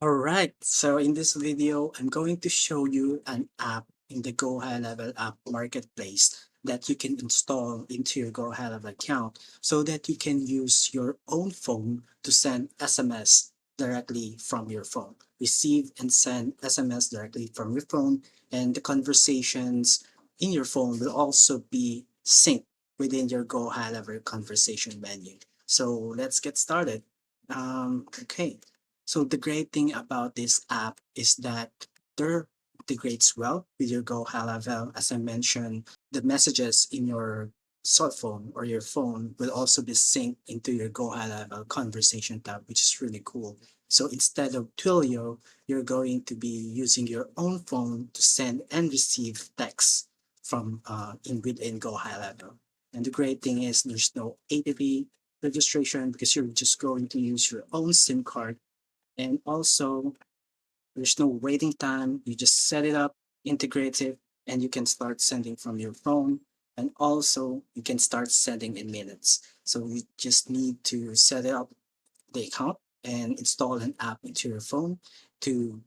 Alright, so in this video, I'm going to show you an app in the GoHighLevel app marketplace that you can install into your GoHighLevel account so that you can use your own phone to send SMS directly from your phone. Receive and send SMS directly from your phone, and the conversations in your phone will also be synced within your GoHighLevel conversation menu. So let's get started. Okay. So the great thing about this app is that there integrates well with your GoHighLevel. As I mentioned, the messages in your cell phone or your phone will also be synced into your GoHighLevel conversation tab, which is really cool. So instead of Twilio, you're going to be using your own phone to send and receive text from within GoHighLevel. And the great thing is there's no ATP registration because you're just going to use your own SIM card, and also, there's no waiting time. You just set it up, integrate it, and you can start sending from your phone. And also, you can start sending in minutes. So you just need to set it up the account and install an app into your phone to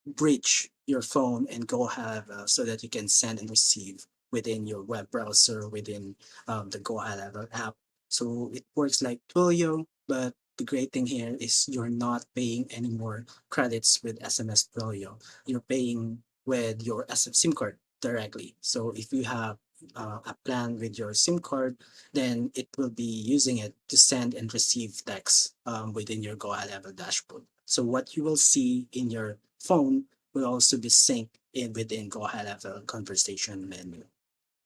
bridge your phone and go have so that you can send and receive within your web browser within the GoHighLevel app. So it works like Twilio, but the great thing here is you're not paying any more credits with SMS Twilio. You're paying with your SIM card directly. So if you have a plan with your SIM card, then it will be using it to send and receive text within your GoHighLevel dashboard. So what you will see in your phone will also be synced in within GoHighLevel conversation menu.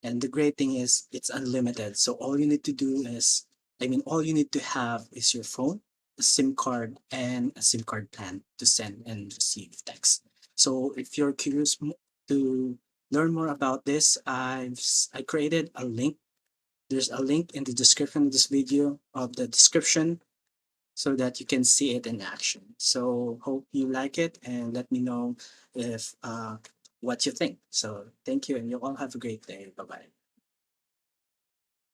And the great thing is it's unlimited. So all you need to do is, all you need to have is your phone, a SIM card, and a SIM card plan to send and receive text. So if you're curious to learn more about this, I created a link. There's a link in the description of this video of the description so that you can see it in action. So hope you like it and let me know if what you think. So thank you and you all have a great day. Bye bye.